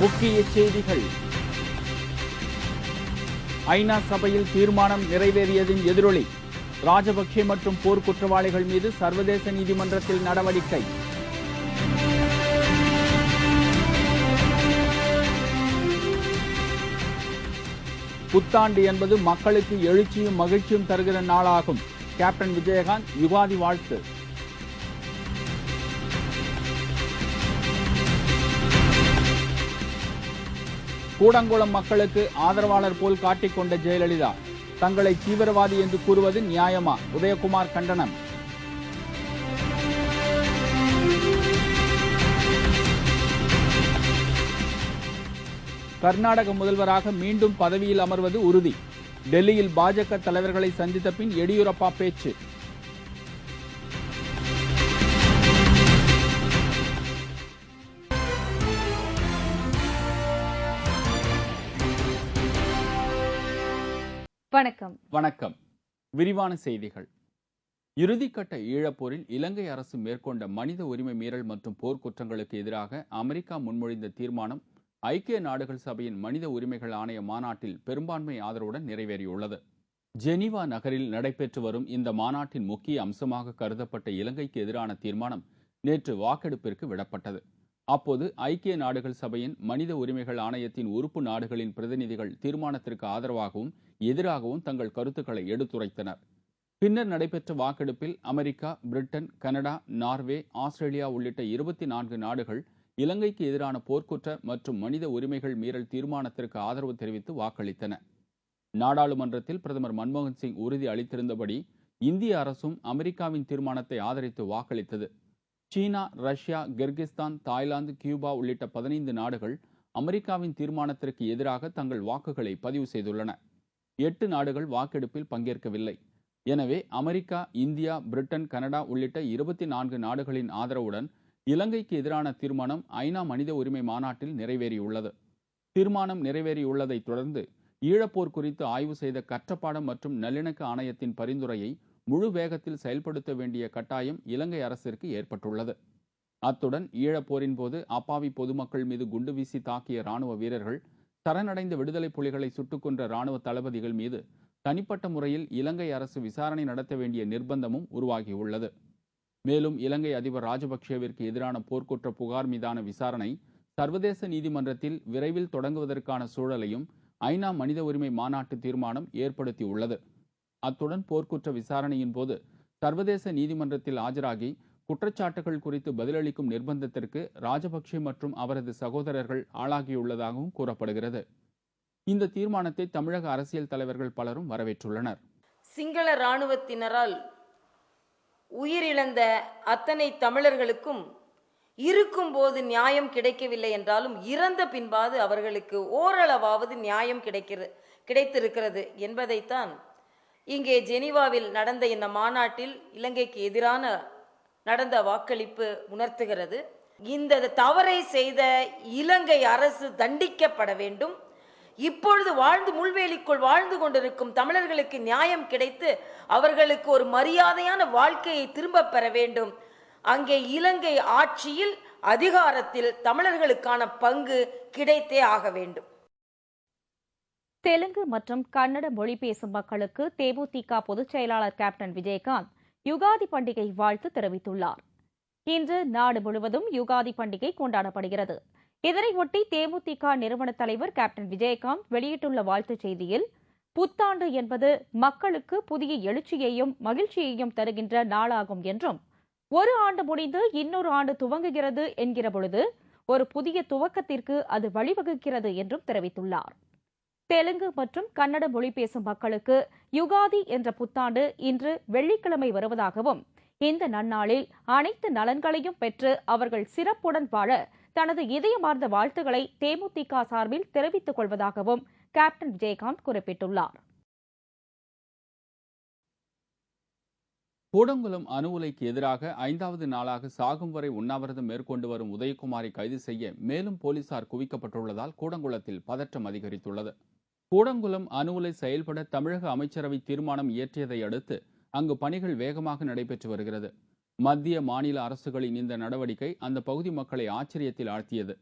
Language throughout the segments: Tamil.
முக்கிய செய்திகள். ஐநா சபையில் தீர்மானம் நிறைவேறியதின் எதிரொலி. ராஜபக்சே மற்றும் போர் குற்றவாளிகள் மீது சர்வதேச நீதிமன்றத்தில் நடவடிக்கை. புத்தாண்டு என்பது மக்களுக்கு எழுச்சியும் மகிழ்ச்சியும் தருகிற நாளாகும். கேப்டன் விஜயகாந்த் யுகாதி வாழ்த்து. கூடங்குளம் மக்களுக்கு ஆதரவாளர் போல் காட்டிக்கொண்ட ஜெயலலிதா தங்களை தீவிரவாதி என்று கூறுவது நியாயமா? உதயகுமார் கண்டனம். கர்நாடக முதல்வராக மீண்டும் பதவியில் அமர்வது உறுதி. டெல்லியில் பாஜக தலைவர்களை சந்தித்த பின் எடியூரப்பா பேச்சு. வணக்கம். விரிவான செய்திகள். இறுதிக்கட்ட ஈழப்போரில் இலங்கை அரசு மேற்கொண்ட மனித உரிமை மீறல் மற்றும் போர்க்குற்றங்களுக்கு எதிராக அமெரிக்கா முன்மொழிந்த தீர்மானம் ஐக்கிய நாடுகள் சபையின் மனித உரிமைகள் ஆணைய மாநாட்டில் பெரும்பான்மை ஆதரவுடன் நிறைவேறியுள்ளது. ஜெனீவா நகரில் நடைபெற்று வரும் இந்த மாநாட்டின் முக்கிய அம்சமாக கருதப்பட்ட இலங்கைக்கு எதிரான தீர்மானம் நேற்று வாக்கெடுப்பிற்கு விடப்பட்டது. அப்போது ஐக்கிய நாடுகள் சபையின் மனித உரிமைகள் ஆணையத்தின் உறுப்பு நாடுகளின் பிரதிநிதிகள் தீர்மானத்திற்கு ஆதரவாகவும் எதிராகவும் தங்கள் கருத்துக்களை எடுத்துரைத்தனர். பின்னர் நடைபெற்ற வாக்கெடுப்பில் America, Britain, Canada, Norway, Australia உள்ளிட்ட 24 நாடுகள் இலங்கைக்கு எதிரான போர்க்குற்ற மற்றும் மனித உரிமைகள் மீறல் தீர்மானத்திற்கு ஆதரவு தெரிவித்து வாக்களித்தன. நாடாளுமன்றத்தில் பிரதமர் மன்மோகன் சிங் உறுதி அளித்திருந்தபடி இந்திய அரசும் அமெரிக்காவின் தீர்மானத்தை ஆதரித்து வாக்களித்தது. சீனா, ரஷ்யா, கிர்கிஸ்தான், தாய்லாந்து, கியூபா உள்ளிட்ட 15 நாடுகள் அமெரிக்காவின் தீர்மானத்திற்கு எதிராக தங்கள் வாக்குகளை பதிவு செய்துள்ளன. 8 நாடுகள் வாக்கெடுப்பில் பங்கேற்கவில்லை. எனவே அமெரிக்கா, இந்தியா, பிரிட்டன், கனடா உள்ளிட்ட 24 நாடுகளின் ஆதரவுடன் இலங்கைக்கு எதிரான தீர்மானம் ஐநா மனித உரிமை மாநாட்டில் நிறைவேறியுள்ளது. தீர்மானம் நிறைவேறியுள்ளதைத் தொடர்ந்து ஈழப்போர் குறித்து ஆய்வு செய்த கற்றப்பாடம் மற்றும் நல்லிணக்க ஆணையத்தின் பரிந்துரையை முழு வேகத்தில் செயல்படுத்த வேண்டிய கட்டாயம் இலங்கை அரசிற்கு ஏற்பட்டுள்ளது. அத்துடன் ஈழப்போரின் போது அப்பாவி பொதுமக்கள் மீது குண்டு வீசி தாக்கிய ராணுவ வீரர்கள், சரணடைந்த விடுதலை புலிகளை சுட்டுக் கொன்ற ராணுவ தளபதிகள் மீது தனிப்பட்ட முறையில் இலங்கை அரசு விசாரணை நடத்த வேண்டிய நிர்பந்தமும் உருவாகியுள்ளது. மேலும் இலங்கை அதிபர் ராஜபக்சேவிற்கு எதிரான போர்க்குற்ற புகார் மீதான விசாரணை சர்வதேச நீதிமன்றத்தில் விரைவில் தொடங்குவதற்கான சூழலையும் ஐநா மனித உரிமை மாநாட்டு தீர்மானம் ஏற்படுத்தியுள்ளது. அத்துடன் போர்க்குற்ற விசாரணையின் போது சர்வதேச நீதிமன்றத்தில் ஆஜராகி குற்றச்சாட்டுகள் குறித்து பதிலளிக்கும் நிர்பந்தத்திற்கு ராஜபக்சே மற்றும் அவரது சகோதரர்கள் ஆளாகியுள்ளதாகவும் கூறப்படுகிறது. இந்த தீர்மானத்தை தமிழக அரசியல் தலைவர்கள் பலரும் வரவேற்றுள்ளனர். சிங்கள இராணுவத்தினரால் உயிரிழந்த அத்தனை தமிழர்களுக்கும் இருக்கும் போது நியாயம் கிடைக்கவில்லை என்றாலும் இறந்த பின்பாது அவர்களுக்கு ஓரளவாவது நியாயம் கிடைத்திருக்கிறது என்பதைத்தான் இங்கே ஜெனீவாவில் நடந்த இந்த மாநாட்டில் இலங்கைக்கு எதிரான நடந்த வாக்களிப்பு உணர்த்துகிறது. இந்த தவறை செய்த இலங்கை அரசு தண்டிக்கப்பட வேண்டும். இப்பொழுது முள்வேலிக்குள் வாழ்ந்து கொண்டிருக்கும் தமிழர்களுக்கு நியாயம் கிடைத்து அவர்களுக்கு ஒரு மரியாதையான வாழ்க்கையை திரும்ப பெற வேண்டும். அங்கே இலங்கை ஆட்சியில் அதிகாரத்தில் தமிழர்களுக்கான பங்கு கிடைத்தே ஆக வேண்டும். தெலுங்கு மற்றும் கன்னட மொழி பேசும் மக்களுக்கு தேமுதிக பொதுச் செயலாளர் கேப்டன் விஜயகாந்த் யுகாதி பண்டிகை வாழ்த்து தெரிவித்துள்ளார். இன்று நாடு முழுவதும் யுகாதி பண்டிகை கொண்டாடப்படுகிறது. இதனையொட்டி தேமுதிக நிறுவன தலைவர் கேப்டன் விஜயகாந்த் வெளியிட்டுள்ள வாழ்த்துச் செய்தியில், புத்தாண்டு என்பது மக்களுக்கு புதிய எழுச்சியையும் மகிழ்ச்சியையும் தருகின்ற நாளாகும் என்றும், ஒரு ஆண்டு முடிந்து இன்னொரு ஆண்டு துவங்குகிறது என்கிற பொழுது ஒரு புதிய துவக்கத்திற்கு அது வழிவகுக்கிறது என்றும் தெரிவித்துள்ளார். தெலுங்கு மற்றும் கன்னட மொழி பேசும் மக்களுக்கு யுகாதி என்ற புத்தாண்டு இன்று வெள்ளிக்கிழமை வருவதாகவும், இந்த நன்னாளில் அனைத்து நலன்களையும் பெற்று அவர்கள் சிறப்புடன் வாழ தனது இதயமார்ந்த வாழ்த்துக்களை தேமுதிக சார்பில் தெரிவித்துக் கொள்வதாகவும் கேப்டன் விஜயகாந்த் குறிப்பிட்டுள்ளார். கூடங்குளம் அணு உலைக்கு எதிராக 5வது நாளாக சாகும் வரை உண்ணாவிரதம் மேற்கொண்டு வரும் உதயகுமாரை கைது செய்ய மேலும் போலீசார் குவிக்கப்பட்டுள்ளதால் கூடங்குளத்தில் பதற்றம் அதிகரித்துள்ளது. கூடங்குளம் அணு உலை செயல்பட தமிழக அமைச்சரவை தீர்மானம் இயற்றியதை அடுத்து அங்கு பணிகள் வேகமாக நடைபெற்று வருகிறது. மத்திய மாநில அரசுகளின் இந்த நடவடிக்கை அந்த பகுதி மக்களை ஆச்சரியத்தில் ஆழ்த்தியது.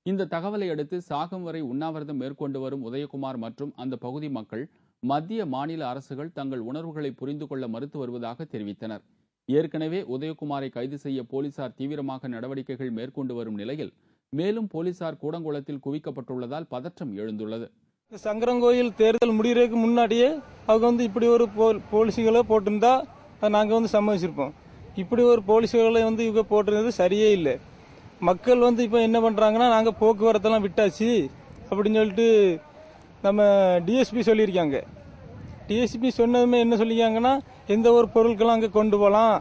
இந்த தகவலை அடுத்து சாகும் வரை உண்ணாவிரதம் மேற்கொண்டு வரும் உதயகுமார் மற்றும் அந்த பகுதி மக்கள் மத்திய மாநில அரசுகள் தங்கள் உணர்வுகளை புரிந்து கொள்ள மறுத்து வருவதாக தெரிவித்தனர். ஏற்கனவே உதயகுமாரை கைது செய்ய போலீசார் தீவிரமாக நடவடிக்கைகள் மேற்கொண்டு வரும் நிலையில் மேலும் போலீசார் கூடங்குளத்தில் குவிக்கப்பட்டுள்ளதால் பதற்றம் எழுந்துள்ளது. சங்கரங்கோயில் தேர்தல் முடிகிறதுக்கு முன்னாடியே அவங்க இப்படி ஒரு போலீஸுகளை போட்டிருந்தா நாங்கள் சம்மதிச்சிருப்போம். இப்படி ஒரு போலீஸுகளை இவங்க போட்டிருந்தது சரியே இல்லை. மக்கள் இப்போ என்ன பண்ணுறாங்கன்னா, நாங்கள் போக்குவரத்தெல்லாம் விட்டாச்சு அப்படின்னு சொல்லிட்டு நம்ம டிஎஸ்பி சொல்லியிருக்காங்க. டிஎஸ்பி சொன்னதுமே என்ன சொல்லியிருக்காங்கன்னா, எந்த ஒரு பொருட்களும் அங்கே கொண்டு போகலாம்,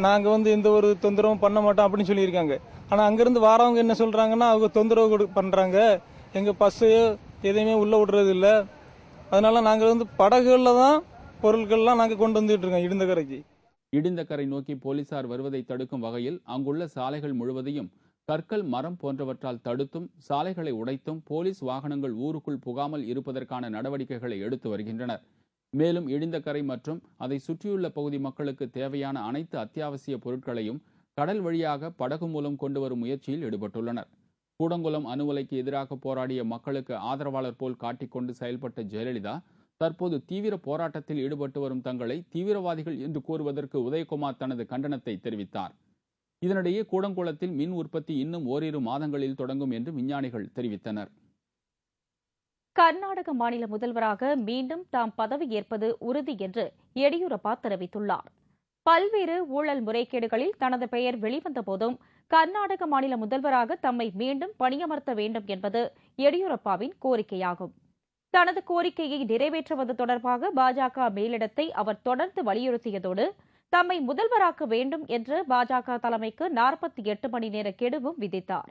நாங்கள் எந்த ஒரு தொந்தரவும் பண்ண மாட்டோம் அப்படின்னு சொல்லியிருக்காங்க. ஆனால் அங்கேருந்து வாரவங்க என்ன சொல்கிறாங்கன்னா, அவங்க தொந்தரவு பண்ணுறாங்க, எங்கள் பஸ்ஸையோ எதையுமே உள்ளே விடுறது இல்லை, அதனால நாங்கள் படகுகளில் தான் பொருட்கள்லாம் நாங்கள் கொண்டு வந்துட்டு இருக்கோம் இடிந்தகரைக்கு. இடிந்தகரை நோக்கி போலீசார் வருவதை தடுக்கும் வகையில் அங்குள்ள சாலைகள் முழுவதையும் கற்கள், மரம் போன்றவற்றால் தடுத்தும் சாலைகளை உடைத்தும் போலீஸ் வாகனங்கள் ஊருக்குள் புகாமல் இருப்பதற்கான நடவடிக்கைகளை எடுத்து வருகின்றனர். மேலும் இடிந்தகரை மற்றும் அதை சுற்றியுள்ள பகுதி மக்களுக்கு தேவையான அனைத்து அத்தியாவசிய பொருட்களையும் கடல் வழியாக படகு மூலம் கொண்டு வரும் முயற்சியில் ஈடுபட்டுள்ளனர். கூடங்குளம் அணு உலைக்கு எதிராக போராடிய மக்களுக்கு ஆதரவாளர் போல் காட்டிக்கொண்டு செயல்பட்ட ஜெயலலிதா தற்போது தீவிர போராட்டத்தில் ஈடுபட்டு வரும் தங்களை தீவிரவாதிகள் என்று கூறுவதற்கு உதயகுமார் தனது கண்டனத்தை தெரிவித்தார். இதனிடையே கூடங்குளத்தில் மின் உற்பத்தி இன்னும் ஓரிரு மாதங்களில் தொடங்கும் என்று விஞ்ஞானிகள் தெரிவித்தனர். கர்நாடக மாநில முதல்வராக மீண்டும் தாம் பதவியேற்பது உறுதி என்று எடியூரப்பா தெரிவித்துள்ளார். பல்வேறு ஊழல் முறைகேடுகளில் தனது பெயர் வெளிவந்த போதும் கர்நாடக மாநில முதல்வராக தம்மை மீண்டும் பணியமர்த்த வேண்டும் என்பது எடியூரப்பாவின் கோரிக்கையாகும். தனது கோரிக்கையை நிறைவேற்றுவது தொடர்பாக பாஜக மேலிடத்தை அவர் தொடர்ந்து வலியுறுத்தியதோடு தம்மை முதல்வராக்க வேண்டும் என்று பாஜக தலைமைக்கு 48 மணி நேர கெடுவும் விதித்தார்.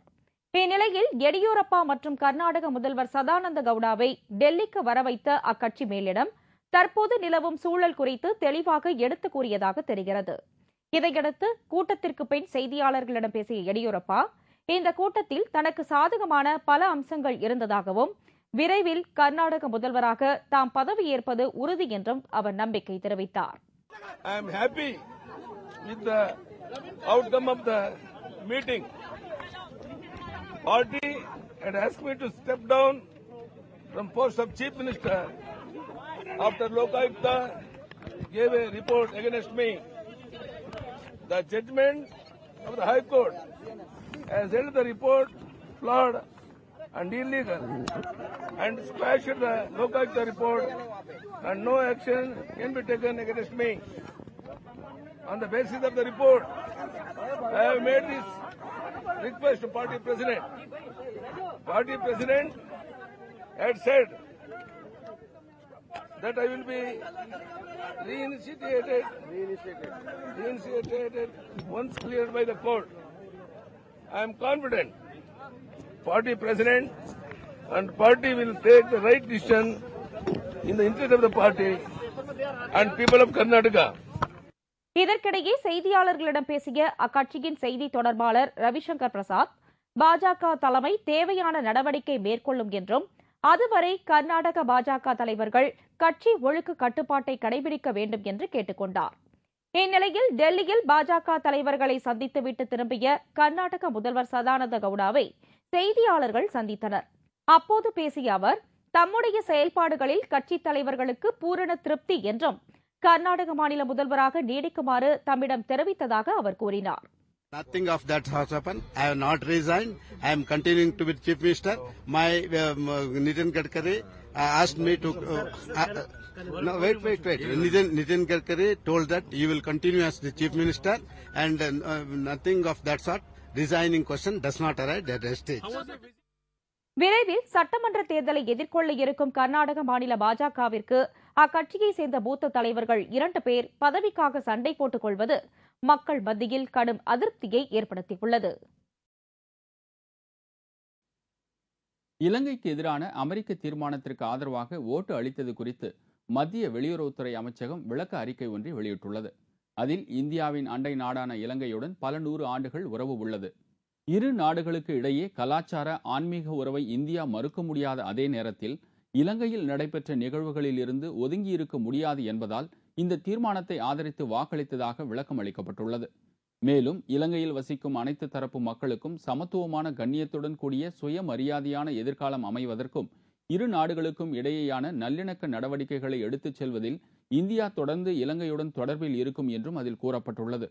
இந்நிலையில் எடியூரப்பா மற்றும் கர்நாடக முதல்வர் சதானந்த கவுடாவை டெல்லிக்கு வரவைத்த அக்கட்சி மேலிடம் தற்போது நிலவும் சூழல் குறித்து தெளிவாக எடுத்துக் கூறியதாக தெரிகிறது. இதையடுத்து கூட்டத்திற்கு பின் செய்தியாளர்களிடம் பேசிய எடியூரப்பா, இந்த கூட்டத்தில் தனக்கு சாதகமான பல அம்சங்கள் இருந்ததாகவும் விரைவில் கர்நாடக முதல்வராக தாம் பதவியேற்பது உறுதி என்றும் அவர் நம்பிக்கை தெரிவித்தார். I am happy with the outcome of the meeting. Party had asked me to step down from post of Chief Minister after Lokayukta gave a report against me. The judgment of the High Court has held the report flawed and illegal and squashed the Lokayukta report, and no action can be taken against me. On the basis of the report, I have made this request to party president. Party president had said that I will be reinstated once cleared by the court. I am confident party president and party will take the right decision in the interest of the party and people of Karnataka. இதற்கிடையே செய்தியாளர்களிடம் பேசிய அக்கட்சியின் செய்தி தொடர்பாளர் ரவிசங்கர் பிரசாத், பாஜக தலைமை தேவையான நடவடிக்கை மேற்கொள்ளும் என்றும் அதுவரை கர்நாடக பாஜக தலைவர்கள் கட்சி ஒழுக்கு கட்டுப்பாட்டை கடைபிடிக்க வேண்டும் என்று கேட்டுக் கொண்டார். இந்நிலையில் டெல்லியில் பாஜக தலைவர்களை சந்தித்துவிட்டு திரும்பிய கர்நாடக முதல்வர் சதானந்த கவுடாவை செய்தியாளர்கள் சந்தித்தனர். அப்போது பேசிய அவர், தம்முடைய செயல்பாடுகளில் கட்சித் தலைவர்களுக்கு பூரண திருப்தி என்றும் கர்நாடக மாநில முதல்வராக நீடிக்குமாறு தம்மிடம் தெரிவித்ததாக அவர் கூறினார். Nothing of that has happened. I have not resigned. I am continuing to be Chief Minister. My Nitin Gadkari asked me to... no, wait. Nitin Gadkari told that you will continue as the Chief Minister and nothing of that sort. Resigning question does not arise at that stage. விரைவில் சட்டமன்ற தேர்தலை எதிர்கொள்ள இருக்கும் கர்நாடக மாநில பாஜகவிற்கு அக்கட்சியை சேர்ந்த மூத்த தலைவர்கள் 2 பேர் பதவிக்காக சண்டை போட்டுக் கொள்வது மக்கள் மத்தியில் கடும் அதிருப்தியை ஏற்படுத்தியுள்ளது. இலங்கைக்கு எதிரான அமெரிக்க தீர்மானத்திற்கு ஆதரவாக ஓட்டு அளித்தது குறித்து மத்திய வெளியுறவுத்துறை அமைச்சகம் விளக்க அறிக்கை ஒன்றை வெளியிட்டுள்ளது. அதில் இந்தியாவின் அண்டை நாடான இலங்கையுடன் பல 100 ஆண்டுகள் உறவு உள்ளது. இரு நாடுகளுக்கு இடையே கலாச்சார ஆன்மீக உறவை இந்தியா மறுக்க முடியாத அதே நேரத்தில் இலங்கையில் நடைபெற்ற நிகழ்வுகளில் இருந்து ஒதுங்கியிருக்க முடியாது என்பதால் இந்த தீர்மானத்தை ஆதரித்து வாக்களித்ததாக விளக்கம் அளிக்கப்பட்டுள்ளது. மேலும் இலங்கையில் வசிக்கும் அனைத்து தரப்பு மக்களுக்கும் சமத்துவமான கண்ணியத்துடன் கூடிய சுயமரியாதையான எதிர்காலம் அமைவதற்கும் இரு நாடுகளுக்கும் இடையேயான நல்லிணக்க நடவடிக்கைகளை எடுத்துச் செல்வதில் இந்தியா தொடர்ந்து இலங்கையுடன் தொடர்பில் இருக்கும் என்றும் அதில் கூறப்பட்டுள்ளது.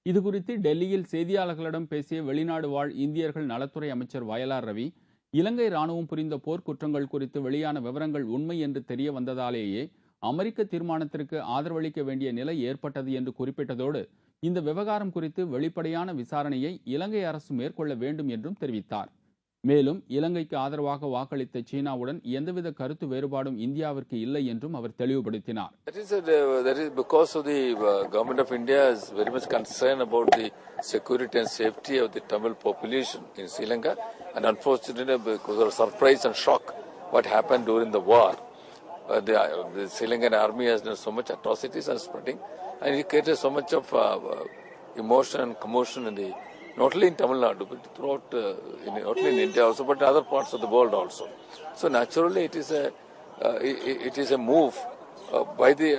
இதுகுறித்து டெல்லியில் செய்தியாளர்களிடம் பேசிய வெளிநாடு வாழ் இந்தியர்கள் நலத்துறை அமைச்சர் வயலார் ரவி, இலங்கை ராணுவம் புரிந்த போர்க்குற்றங்கள் குறித்து வெளியான விவரங்கள் உண்மை என்று தெரிய வந்ததாலேயே அமெரிக்க தீர்மானத்திற்கு ஆதரவளிக்க வேண்டிய நிலை ஏற்பட்டது என்று குறிப்பிட்டதோடு, இந்த விவகாரம் குறித்து வெளிப்படையான விசாரணையை இலங்கை அரசு மேற்கொள்ள வேண்டும் என்றும் தெரிவித்தார். மேலும் இலங்கைக்கு ஆதரவாக வாக்களித்த சீனாவுடன் எந்தவித கருத்து வேறுபாடும் இந்தியாவிற்கு இல்லை என்றும் அவர் தெளிவுபடுத்தினார். That is because of the government of India is very much concerned about the security and safety of the Tamil population in Sri Lanka, and unfortunately because of surprise and shock what happened during the war, the Sri Lankan army has done so much atrocities and spreading, and it created so much of emotion and commotion in the not only in Tamil Nadu, but throughout, not only in India also, but in other parts of the world also. So naturally, it is a move by the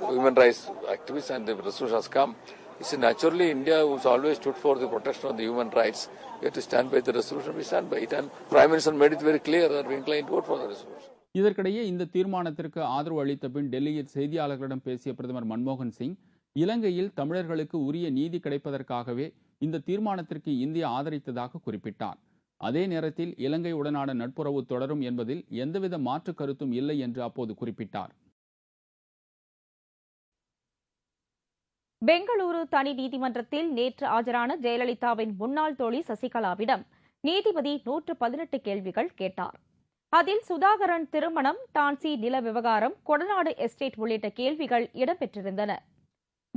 human rights activists, and the resolution has come. It's naturally India, who's always stood for the protection of the human rights, we have to stand by the resolution. We stand by it, and Prime Minister made it very clear that we inclined to vote for the resolution. இதற்கிடையே இந்த தீர்மானத்திற்கு ஆதரவு அளித்த பின் டெல்லியில் செய்தியாளர்களிடம் பேசிய பிரதமர் மன்மோகன் சிங், இலங்கையில் தமிழர்களுக்கு உரிய நீதி கிடைப்பதற்காகவே இந்த தீர்மானத்திற்கு இந்தியா ஆதரித்ததாக குறிப்பிட்டார். அதே நேரத்தில் இலங்கையுடனான நட்புறவு தொடரும் என்பதில் எந்தவித மாற்று கருத்தும் இல்லை என்று அப்போது குறிப்பிட்டார். பெங்களூரு தனி நீதிமன்றத்தில் நேற்று ஆஜரான ஜெயலலிதாவின் முன்னாள் தோழி சசிகலாவிடம் நீதிபதி 118 கேள்விகள் கேட்டார். அதில் சுதாகரன் திருமணம், டான்சி நில விவகாரம், கொடநாடு எஸ்டேட் உள்ளிட்ட கேள்விகள் இடம்பெற்றிருந்தன.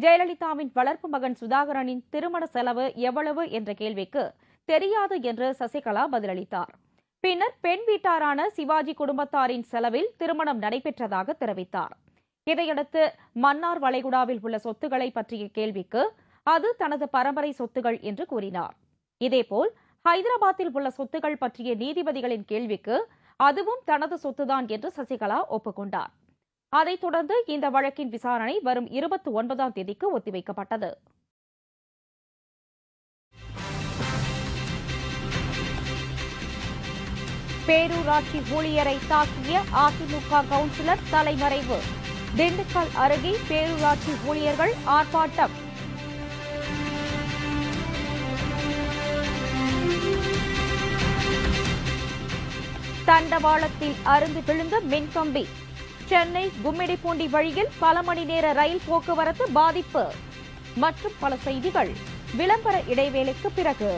ஜெயலலிதாவின் வளர்ப்பு மகன் சுதாகரனின் திருமண செலவு எவ்வளவு என்ற கேள்விக்கு தெரியாது என்று சசிகலா பதிலளித்தார். பின்னர் பெண் வீட்டாரான சிவாஜி குடும்பத்தாரின் செலவில் திருமணம் நடைபெற்றதாக தெரிவித்தார். இதையடுத்து மன்னார் வளைகுடாவில் உள்ள சொத்துக்களை பற்றிய கேள்விக்கு அது தனது பரம்பரை சொத்துகள் என்று கூறினார். இதேபோல் ஹைதராபாத்தில் உள்ள சொத்துக்கள் பற்றிய நீதிபதிகளின் கேள்விக்கு அதுவும் தனது சொத்துதான் என்று சசிகலா ஒப்புக்கொண்டார். அதைத் தொடர்ந்து இந்த வழக்கின் விசாரணை வரும் 29ஆம் தேதிக்கு ஒத்திவைக்கப்பட்டது. பேரூராட்சி ஊழியரை தாக்கிய அதிமுக கவுன்சிலர் தலைமறைவு. திண்டுக்கல் அருகே பேரூராட்சி ஊழியர்கள் ஆர்ப்பாட்டம். தண்டவாளத்தில் அறுந்து விழுந்த மின்கம்பி. சென்னை கும்மிடிப்பூண்டி வழியில் பல மணி நேர ரயில் போக்குவரத்து பாதிப்பு. மற்றும் பல செய்திகள் விளம்பர இடைவேளைக்கு பிறகு.